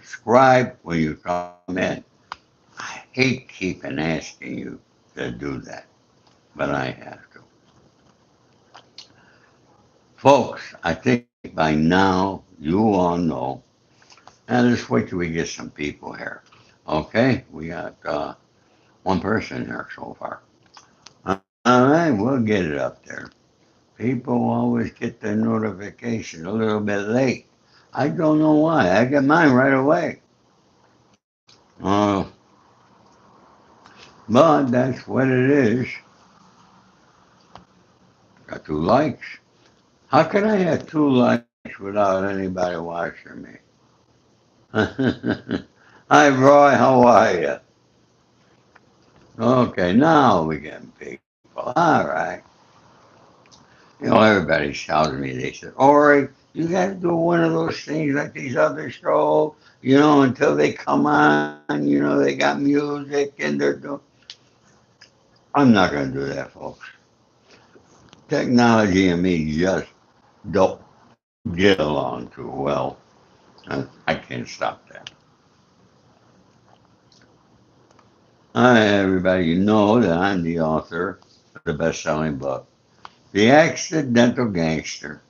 subscribe when you come in. I hate keeping asking you to do that, but I have to. Folks, I think by now you all know. Now let's wait till we get some people here. Okay, we got one person here so far. All right, we'll get it up there. People always get their notification a little bit late. I don't know why. I get mine right away. Uh, but that's what it is. Got 2 likes. How can I have 2 likes without anybody watching me? Hi, Roy. How are you? Okay, now we getting people. All right. Everybody shouted me. They said, Ori, you got to do one of those things like these other shows, until they come on, they got music and they're doing. I'm not going to do that, folks. Technology and me just don't get along too well. I can't stop that. Hi, everybody. You know that I'm the author of the best selling book, The Accidental Gangster,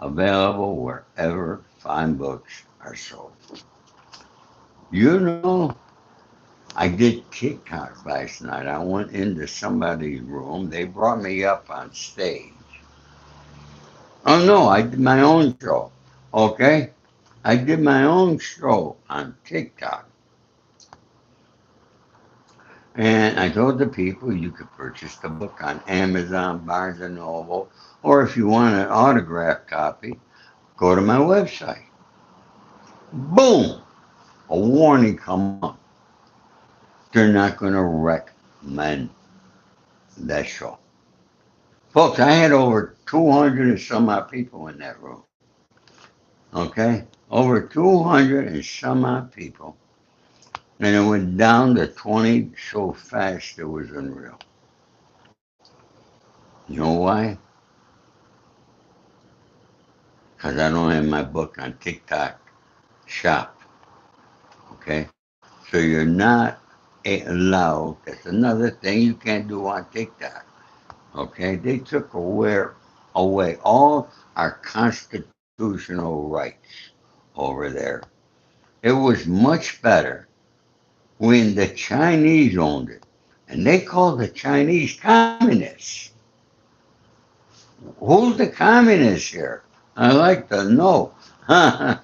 available wherever fine books are sold. You know, I did TikTok last night. I went into somebody's room. They brought me up on stage. Oh no, I did my own show. Okay? I did my own show on TikTok. And I told the people you could purchase the book on Amazon, Barnes and Noble, or if you want an autographed copy, go to my website. Boom! A warning come up. They're not going to recommend that show. Folks, I had over 200 and some odd people in that room. Okay? Over 200 and some odd people. And it went down to 20 so fast it was unreal. You know why? Because I don't have my book on TikTok shop. Okay? So you're not allowed. That's another thing you can't do on TikTok. Okay? They took away all our constitutional rights over there. It was much better when the Chinese owned it. And they called the Chinese communists. Who's the communist here? I like to know. I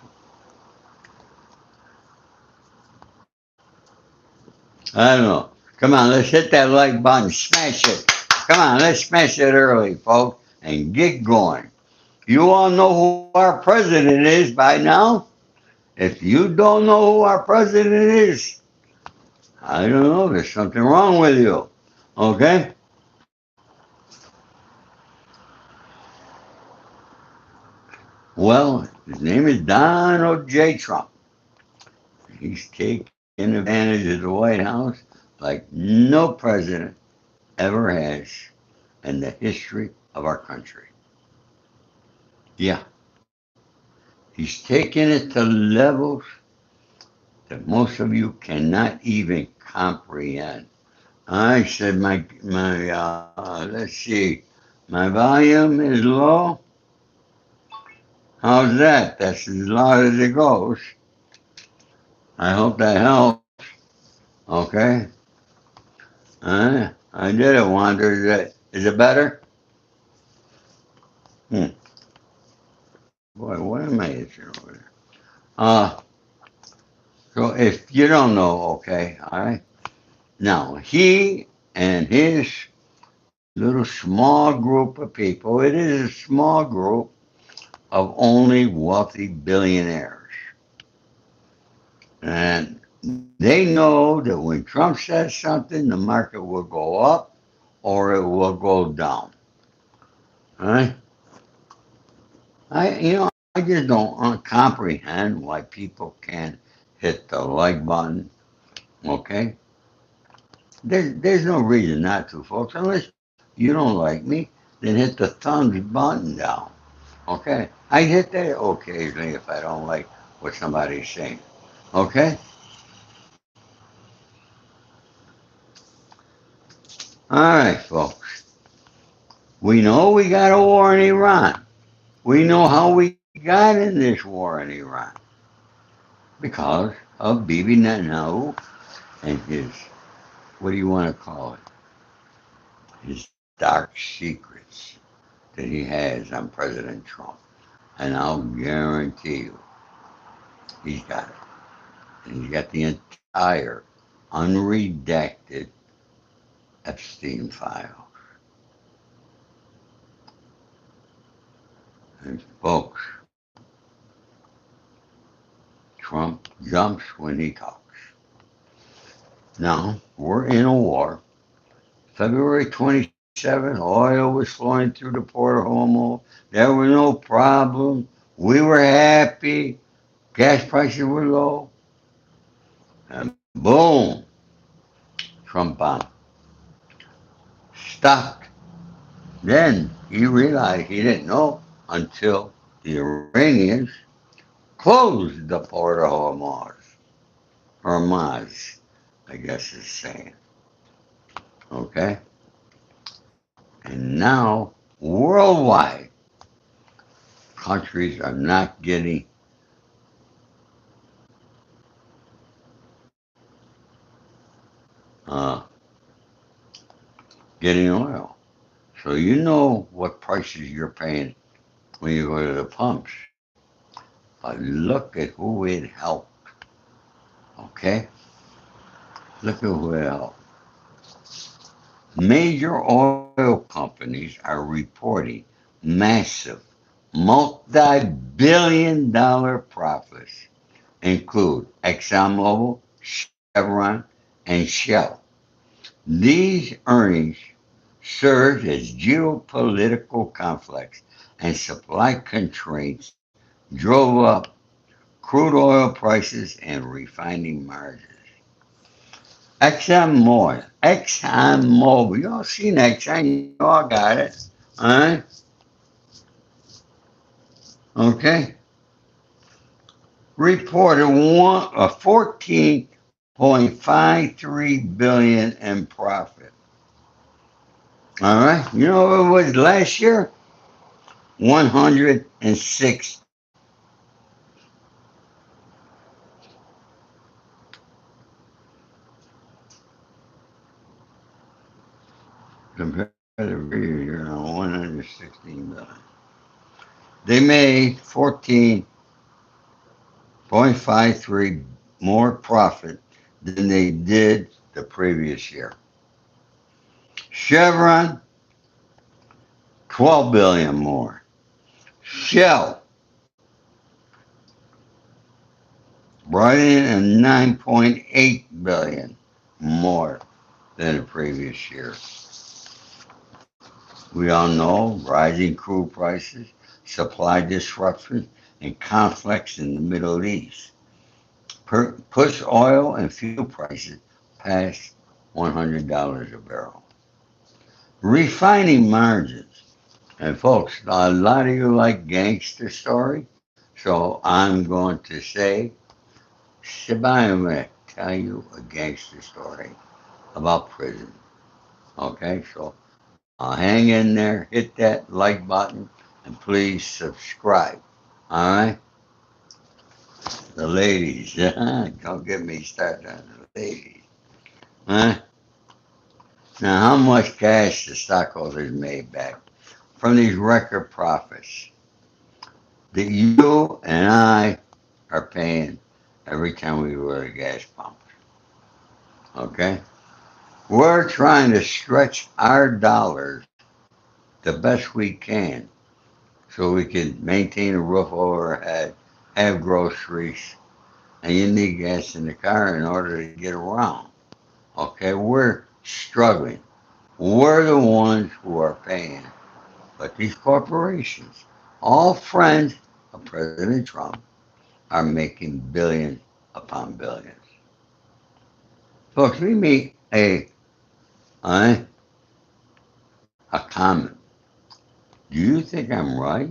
don't know. Come on, let's hit that like button. Smash it. Come on, let's smash it early, folks, and get going. You all know who our president is by now? If you don't know who our president is, I don't know. There's something wrong with you. Okay? Well, his name is Donald J. Trump. He's taking advantage of the White House like no president ever has in the history of our country. Yeah, he's taking it to levels that most of you cannot even comprehend. I said let's see, my volume is low. How's that? That's as loud as it goes. I hope that helps. Okay. I did it, Wanda. Is it better? Hmm. Boy, what am I itching over there? Uh, so if you don't know, okay, all right. Now, he and his little small group of people, it is a small group of only wealthy billionaires. And they know that when Trump says something, the market will go up or it will go down. All right? I just don't comprehend why people can't hit the like button. Okay, there's no reason not to, folks. Unless you don't like me, then hit the thumbs button down. Okay, I hit that occasionally if I don't like what somebody's saying. Okay? Alright, folks. We know we got a war in Iran. We know how we got in this war in Iran. Because of Bibi Netanyahu and his, what do you want to call it? His dark secrets that he has on President Trump. And I'll guarantee you, he's got it. And he's got the entire unredacted Epstein file. And folks, Trump jumps when he talks. Now, we're in a war. February 27th, oil was flowing through the Port of Hormuz. There were no problems. We were happy. Gas prices were low. And boom, Trump bomb. Stopped. Then he realized he didn't know until the Iranians closed the Port of Hormuz. Hormuz, I guess is saying. Okay? And now, worldwide, countries are not uh, getting oil. So you know what prices you're paying when you go to the pumps. But look at who it helped. Okay? Look at who it helped. Major oil companies are reporting massive, multi-billion dollar profits, include ExxonMobil, Chevron, and Shell. These earnings surged as geopolitical conflicts and supply constraints drove up crude oil prices and refining margins. ExxonMobil, you all seen Exxon, you all got it, all right? Okay, reported 14.53 billion in profit. All right, you know what it was last year? 106 compared to the previous year on 116 billion. They made 14.53 more profit than they did the previous year. Chevron, 12 billion more. Shell brought in a 9.8 billion more than the previous year. We all know rising crude prices, supply disruptions, and conflicts in the Middle East push oil and fuel prices past $100 a barrel. Refining margins. And folks, a lot of you like gangster story, so I'm going to say, Spado may tell you a gangster story about prison. Okay, so hang in there, hit that like button, and please subscribe. All right, the ladies, don't get me started on the ladies. Huh? Now, how much cash the stockholders made back from these record profits that you and I are paying every time we go to the gas pump? Okay, we're trying to stretch our dollars the best we can so we can maintain a roof over our head, have groceries, and you need gas in the car in order to get around. Okay, we're struggling. We're the ones who are paying. But these corporations, all friends of President Trump, are making billions upon billions. Folks, we make a, a comment. Do you think I'm right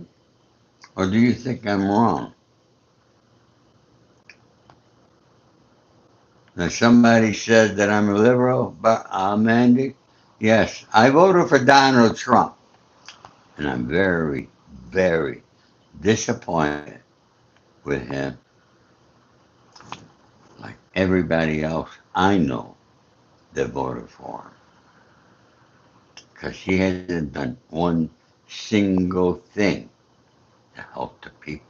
or do you think I'm wrong? Now, somebody said that I'm a liberal, but Mandy, yes, I voted for Donald Trump, and I'm very, very disappointed with him, like everybody else I know that voted for him, because he hasn't done one single thing to help the people.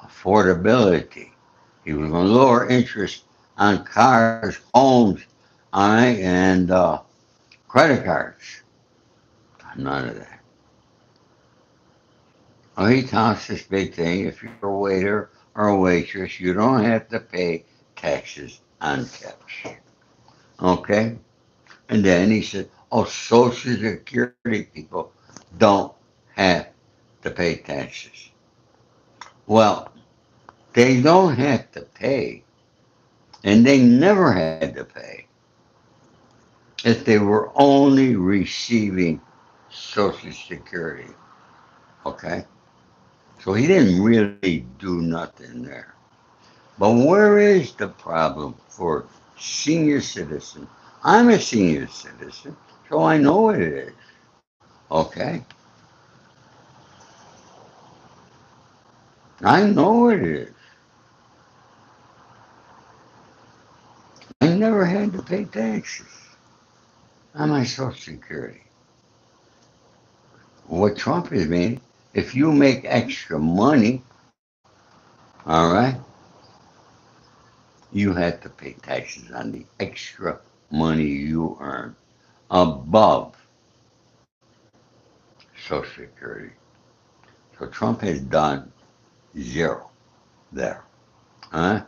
Affordability. He was going to lower interest on cars, homes, all right, and credit cards. None of that. Oh, he talks this big thing. If you're a waiter or a waitress, you don't have to pay taxes on tips. Okay? And then he said, oh, Social Security people don't have to pay taxes. Well, they don't have to pay, and they never had to pay if they were only receiving Social Security. Okay? So he didn't really do nothing there. But where is the problem for senior citizens? I'm a senior citizen, so I know what it is. Okay? I know what it is. I never had to pay taxes on my Social Security. What Trump is meaning, if you make extra money, all right, you have to pay taxes on the extra money you earn above Social Security. So Trump has done zero there. Huh?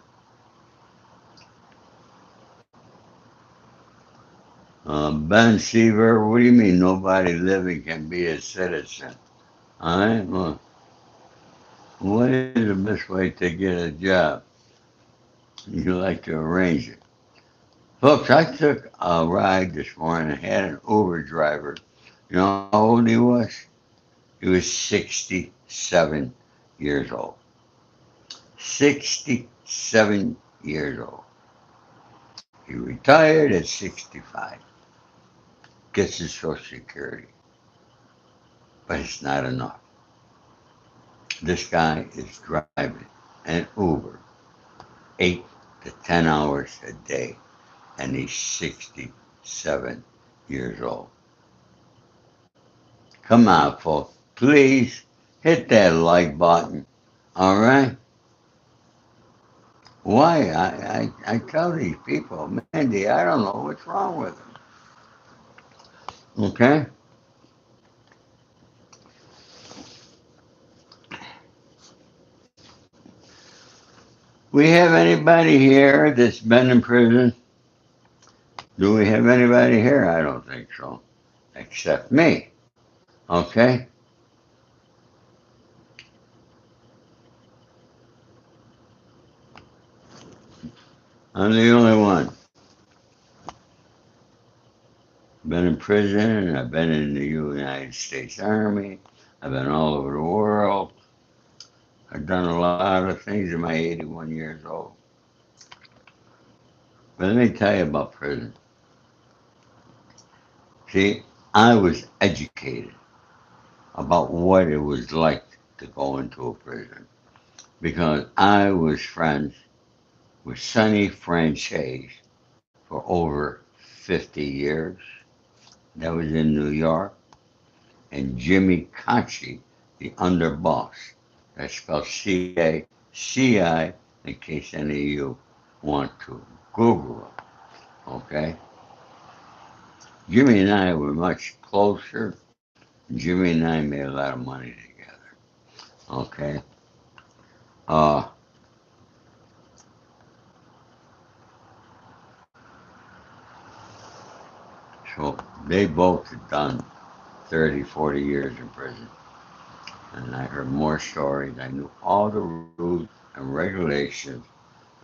Ben Seaver, what do you mean nobody living can be a citizen? All right? Well, what is the best way to get a job? You like to arrange it. Folks, I took a ride this morning and had an Uber driver. You know how old he was? He was 67 years old. 67 years old. He retired at 65. Gets his Social Security. But it's not enough. This guy is driving an Uber 8 to 10 hours a day, and he's 67 years old. Come on, folks. Please hit that like button. All right? Why? I tell these people, Mandy, I don't know what's wrong with them. Okay? We have anybody here that's been in prison? Do we have anybody here? I don't think so. Except me. Okay? I'm the only one. Been in prison. I've been in the United States Army. I've been all over the world. I've done a lot of things in my 81 years old. But let me tell you about prison. See, I was educated about what it was like to go into a prison because I was friends with Sonny Franchise for over 50 years. That was in New York. And Jimmy Conchi, the underboss. That's spelled CACI in case any of you want to Google it. Okay? Jimmy and I were much closer. Jimmy and I made a lot of money together. Okay? Uh, so they both had done 30, 40 years in prison. And I heard more stories. I knew all the rules and regulations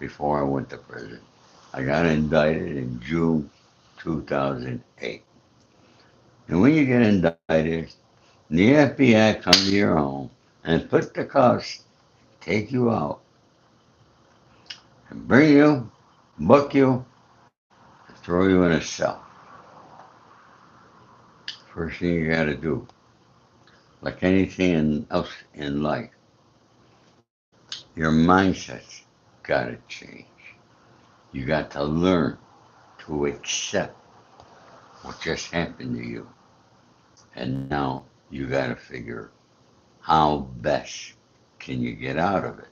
before I went to prison. I got indicted in June 2008. And when you get indicted, the FBI come to your home and put the cuffs, take you out, and bring you book you, throw you in a cell. First thing you got to do, like anything else in life, your mindset's got to change. You got to learn to accept what just happened to you. And now you got to figure how best can you get out of it.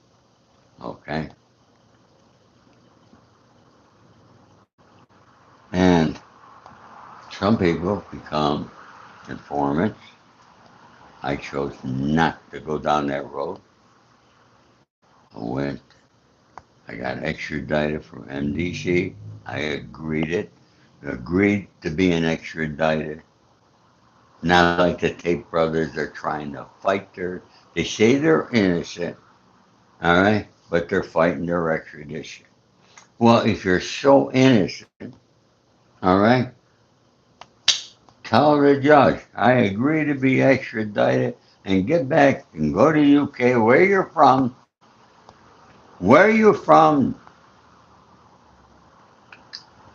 Okay? And some people become informants. I chose not to go down that road. I went, I got extradited from MDC. I agreed to being extradited. Not like the Tate brothers are trying to fight they say they're innocent, all right, but they're fighting their extradition. Well, if you're so innocent, all right, tell the judge, I agree to be extradited and get back and go to UK, where you're from,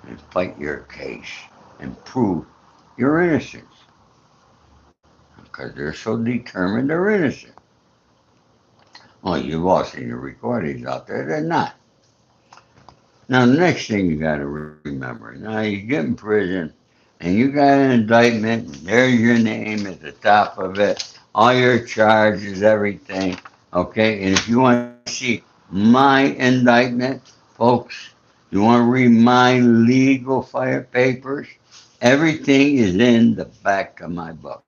and fight your case and prove your innocence. Because they're so determined they're innocent. Well, you've all seen the recordings out there, they're not. Now, the next thing you got to remember, now you get in prison and you got an indictment, and there's your name at the top of it, all your charges, everything, okay? And if you want to see my indictment, folks, you want to read my legal fire papers, everything is in the back of my book.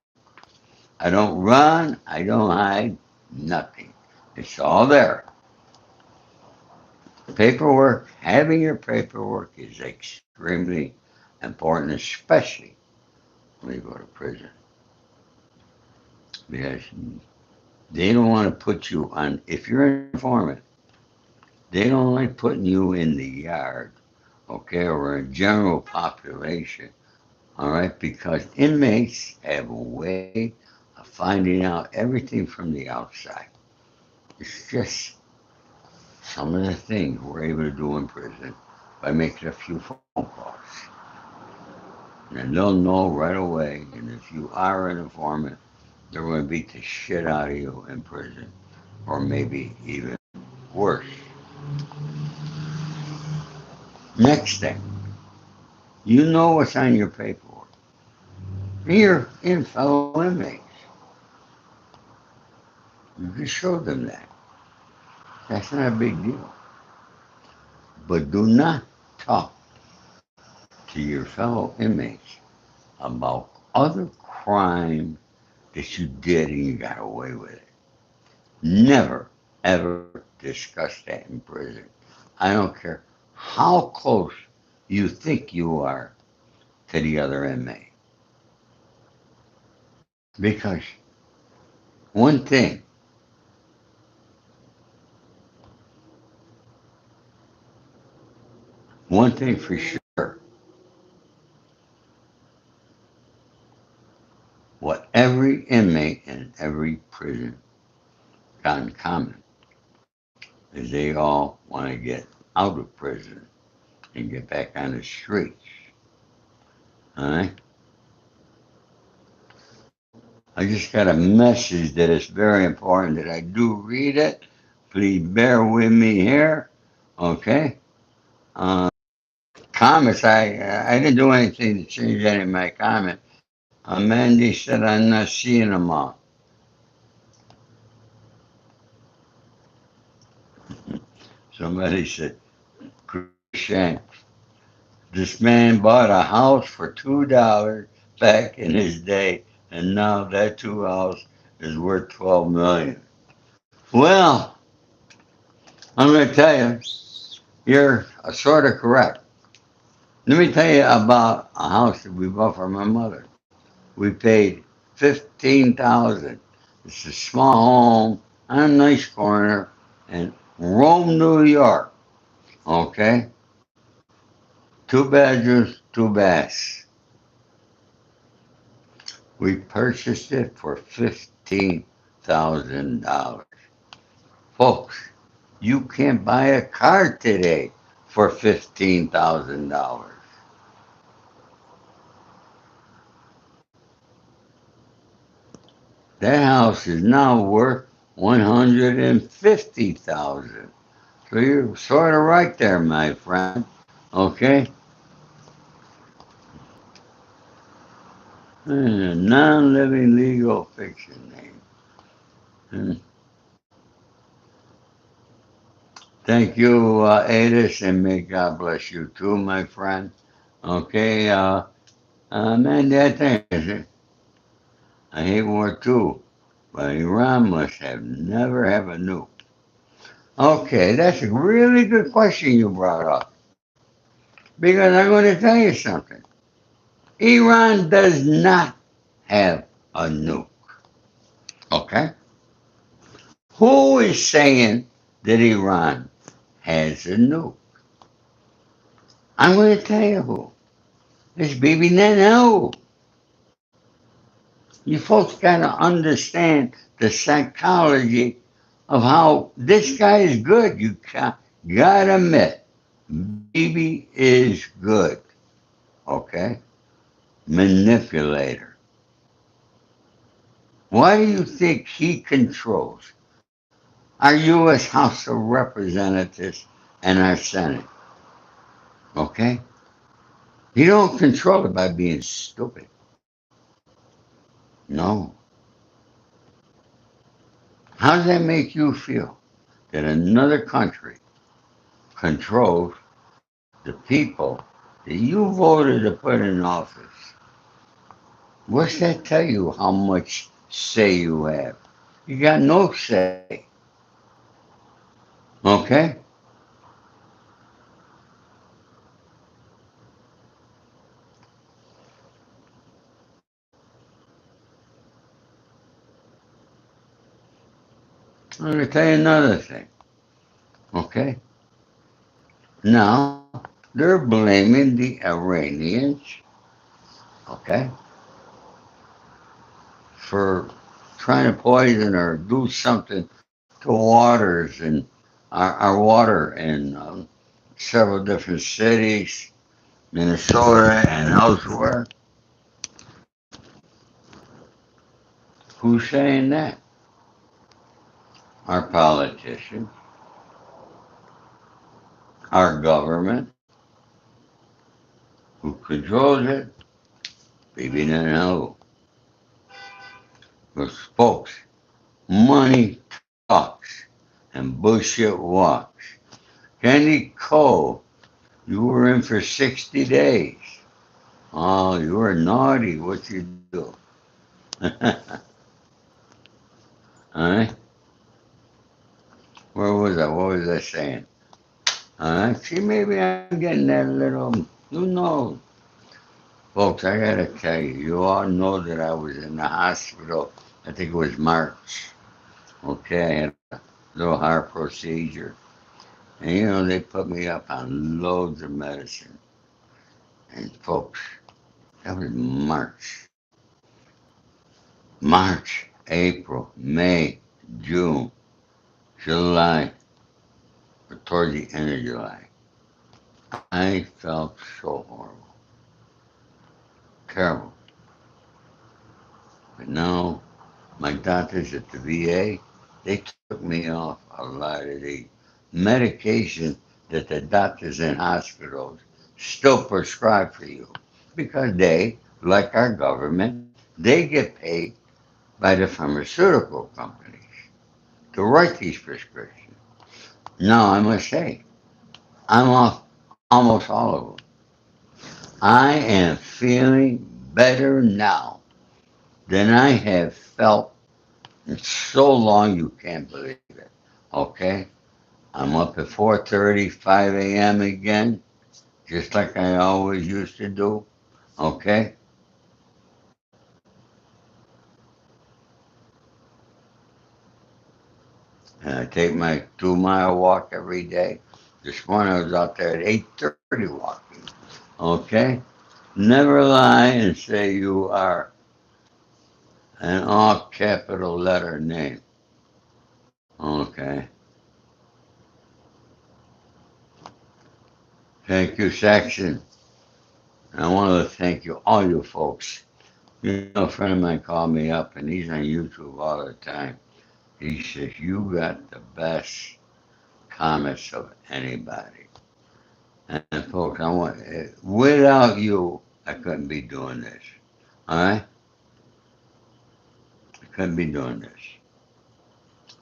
I don't run, I don't hide, nothing. It's all there. Paperwork, having your paperwork is extremely important, especially when you go to prison. Because they don't want to put you on, if you're an informant, they don't like putting you in the yard, okay, or a general population, all right, because inmates have a way of finding out everything from the outside. It's just some of the things we're able to do in prison by making a few phone calls. And they'll know right away. And if you are an informant, they're going to beat the shit out of you in prison, or maybe even worse. Next thing, you know what's on your paperwork. You're in fellow inmates. You can show them that. That's not a big deal. But do not talk to your fellow inmates about other crime that you did and you got away with it. Never, ever discuss that in prison. I don't care how close you think you are to the other inmate. Because one thing, one thing for sure, what every inmate in every prison got in common is they all want to get out of prison and get back on the streets. All right? I just got a message that is very important that I do read it. Please bear with me here. Okay? Uh, comments, I didn't do anything to change any of my comments. Mandy said I'm not seeing them all. Somebody said, Shank, this man bought a house for $2 back in his day, and now that two house is worth 12 million. Well, I'm going to tell you, you're sort of correct. Let me tell you about a house that we bought for my mother. We paid 15,000. It's a small home on a nice corner in Rome, New York. Okay, two bedrooms, two baths. We purchased it for $15,000. Folks, you can't buy a car today for $15,000. That house is now worth 150,000. So you're sort of right there, my friend. Okay? Non-living legal fiction name. Hmm. Thank you, Adis, and may God bless you too, my friend. Okay, man, that thing is, I hate war too, but Iran must have never have a nuke. Okay, that's a really good question you brought up because I'm going to tell you something. Iran does not have a nuke. Okay, who is saying that Iran has a nuke? I'm going to tell you who. It's Bibi Netanyahu. You folks got to understand the psychology of how this guy is good. You gotta admit, Bibi is good. Okay, manipulator. Why do you think he controls our U.S. House of Representatives and our Senate? Okay, he don't control it by being stupid. No. How does that make you feel that another country controls the people that you voted to put in office? What's that tell you how much say you have? You got no say. Okay? I'm going to tell you another thing. Okay? Now, they're blaming the Iranians, okay, for trying to poison or do something to waters and our water in several different cities, Minnesota and elsewhere. Who's saying that? Our politicians, our government, who controls it, maybe not know. But folks, money talks and bullshit walks. Candy Cole, you were in for 60 days. Oh, you were naughty. What you do? Alright? Where was I? What was I saying? Alright? See, maybe I'm getting that little, who knows? Folks, I gotta tell you, you all know that I was in the hospital. I think it was March. Okay, I had a little heart procedure. And you know, they put me up on loads of medicine. And folks, that was March. March, April, May, June, July, or toward the end of July. I felt so horrible. Terrible. But now, my doctors at the VA, they took me off a lot of the medication that the doctors in hospitals still prescribe for you. Because they, like our government, they get paid by the pharmaceutical companies to write these prescriptions. Now, I must say, I'm off almost all of them. I am feeling better now than I have felt in so long you can't believe it. Okay? I'm up at 4:30, 5 a.m. again, just like I always used to do. Okay? And I take my 2 mile walk every day. This morning I was out there at 8:30 walking. Okay? Never lie and say you are an all capital letter name. Okay? Thank you, Saxon. I want to thank you, all you folks. You know, a friend of mine called me up, and he's on YouTube all the time. He says, "You got the best comments of anybody." And folks, without you, I couldn't be doing this. All right? I couldn't be doing this.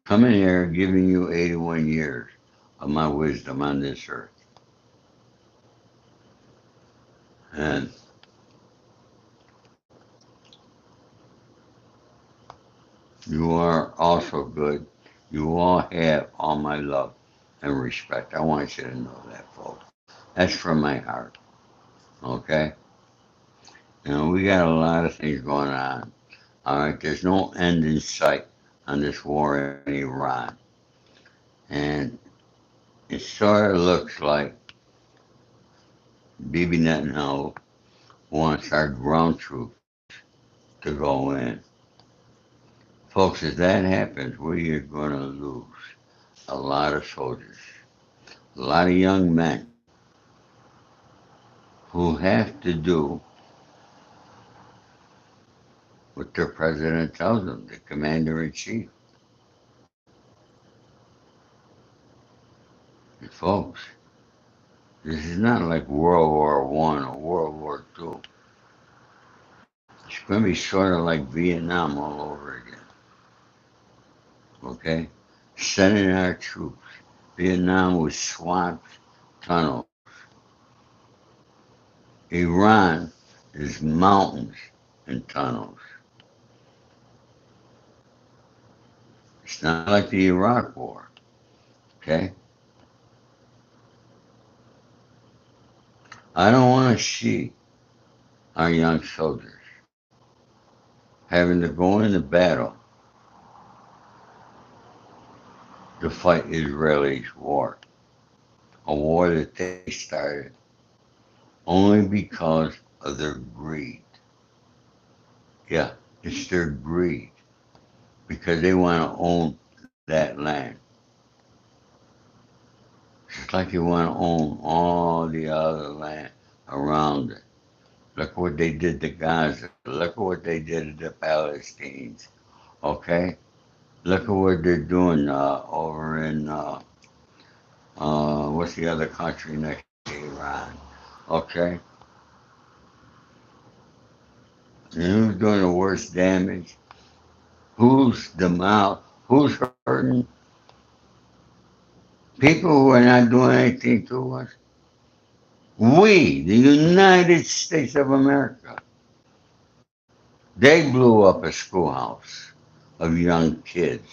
Coming here, giving you 81 years of my wisdom on this earth. And you are also good. You all have all my love and respect. I want you to know that, folks. That's from my heart. Okay? You know, we got a lot of things going on. All right? There's no end in sight on this war in Iran. And it sort of looks like Bibi Netanyahu wants our ground troops to go in. Folks, if that happens, we are going to lose a lot of soldiers, a lot of young men who have to do what their president tells them, the commander in chief. And folks, this is not like World War One or World War Two. It's going to be sort of like Vietnam all over again. Okay? Sending our troops. Vietnam was swamps, tunnels. Iran is mountains and tunnels. It's not like the Iraq War. Okay? I don't want to see our young soldiers having to go into battle to fight Israelis' war, a war that they started only because of their greed. Yeah, it's their greed because they want to own that land. Just like they want to own all the other land around it. Look what they did to Gaza. Look what they did to the Palestinians. Okay? Look at what they're doing over in, what's the other country next to Iran? Okay? And who's doing the worst damage? Who's the mouth? Who's hurting? People who are not doing anything to us. We, the United States of America, they blew up a schoolhouse of young kids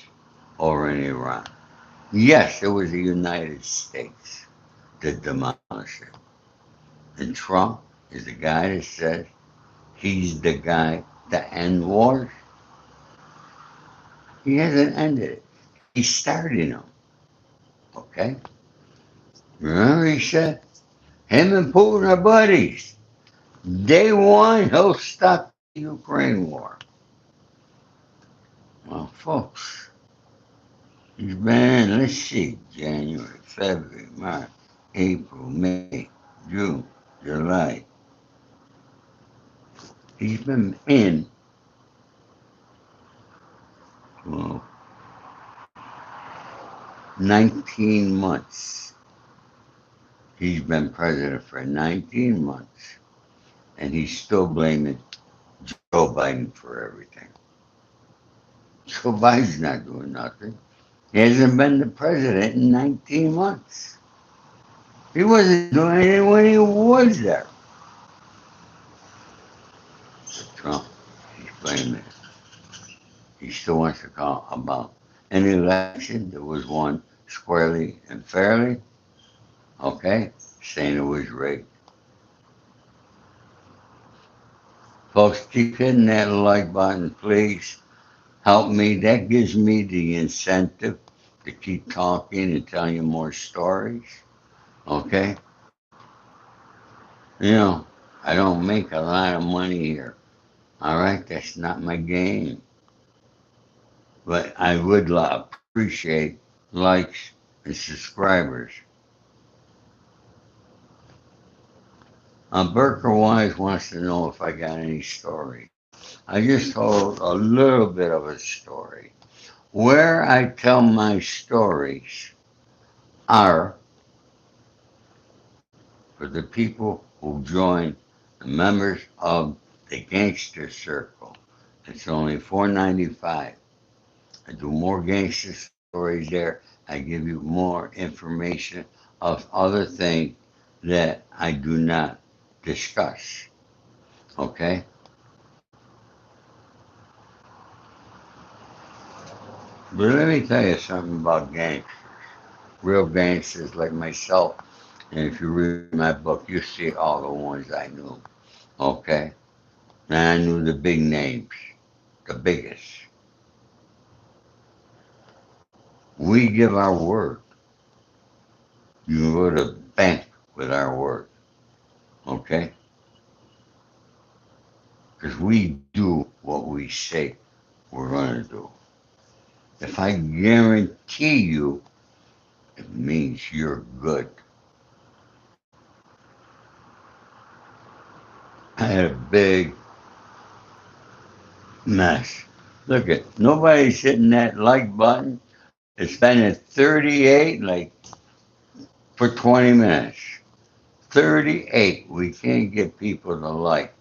over in Iran. Yes, it was the United States that demolished it. And Trump is the guy that says he's the guy to end wars. He hasn't ended it. He's starting them. Okay? Remember he said, him and Putin are buddies. Day one, he'll stop the Ukraine war. Well, folks, he's been, let's see, January, February, March, April, May, June, July. He's been in, well, 19 months. He's been president for 19 months, and he's still blaming Joe Biden for everything. Joe Biden's not doing nothing. He hasn't been the president in 19 months. He wasn't doing anything when he was there. Trump, he's blaming it. He still wants to call about an election that was won squarely and fairly. Okay? Saying it was rigged. Folks, keep hitting that like button, please. Help me. That gives me the incentive to keep talking and telling you more stories. Okay? You know, I don't make a lot of money here. All right? That's not my game. But I would appreciate likes and subscribers. Burker Wise wants to know if I got any stories. I just told a little bit of a story. Where I tell my stories are for the people who join the members of the Gangster Circle. It's only $4.95. I do more gangster stories there. I give you more information of other things that I do not discuss. Okay? But let me tell you something about gangsters. Real gangsters like myself. And if you read my book, you see all the ones I knew. Okay? And I knew the big names, the biggest. We give our word. You can go to the bank with our word. Okay? Because we do what we say we're going to do. If I guarantee you, it means you're good. I had a big mess. Look at nobody's hitting that like button. It's been at 38 like for 20 minutes. 38. We can't get people to like.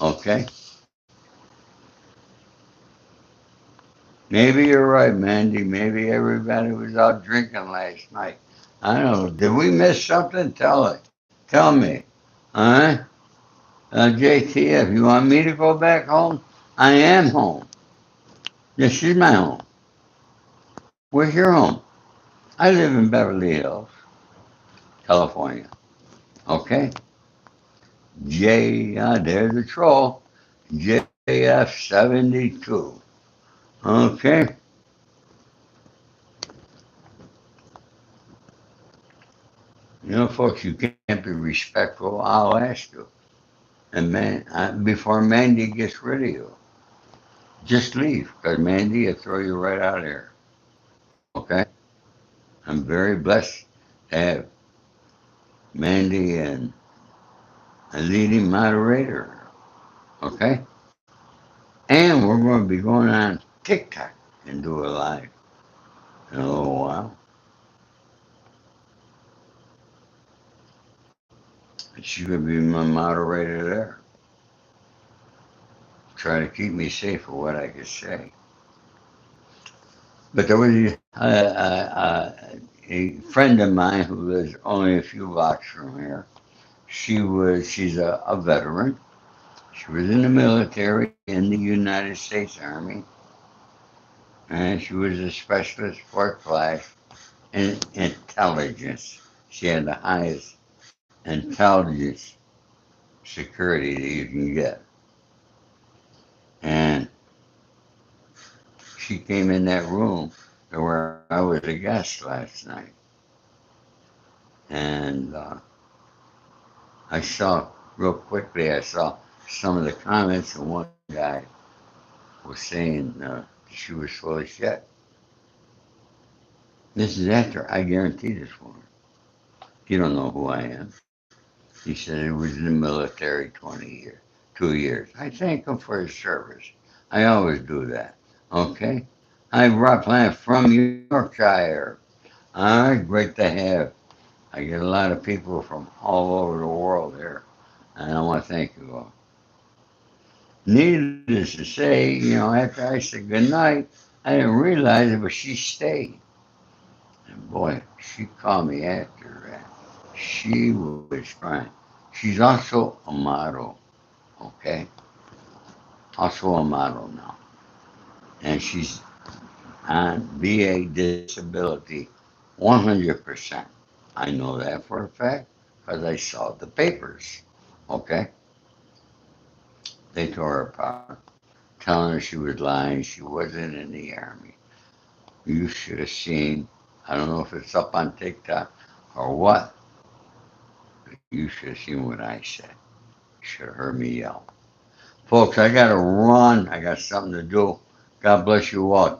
Okay? Maybe you're right, Mandy. Maybe everybody was out drinking last night. I don't know. Did we miss something? Tell it. Tell me. Huh? JTF, you want me to go back home? I am home. This is my home. Where's your home? I live in Beverly Hills, California. Okay? There's a troll. JF72. Okay? You know, folks, you can't be respectful. I'll ask you. And man, before Mandy gets rid of you, just leave. Because Mandy will throw you right out of here. Okay? I'm very blessed to have Mandy and a leading moderator. Okay? And we're going to be going on TikTok and do a live in a little while. And she's going to be my moderator there. Try to keep me safe for what I could say. But there was a friend of mine who lives only a few blocks from here. She's a veteran. She was in the military in the United States Army, and she was a specialist fourth class in intelligence. She had the highest intelligence security that you can get. And she came in that room where I was a guest last night. And I saw, real quickly, I saw some of the comments, and one guy was saying she was full of shit. This is after I guarantee this woman. You don't know who I am. He said he was in the military 20 years, 2 years. I thank him for his service. I always do that. Okay? I brought plant from Yorkshire. All right, great to have. I get a lot of people from all over the world here, and I want to thank you all. Needless to say, after I said goodnight, I didn't realize it, but she stayed. And boy, she called me after that. She was crying. She's also a model, okay? Also a model now. And she's on VA disability 100%. I know that for a fact because I saw the papers, okay? They tore her apart, telling her she was lying. She wasn't in the Army. You should have seen, I don't know if it's up on TikTok or what, but you should have seen what I said. You should have heard me yell. Folks, I got to run. I got something to do. God bless you all.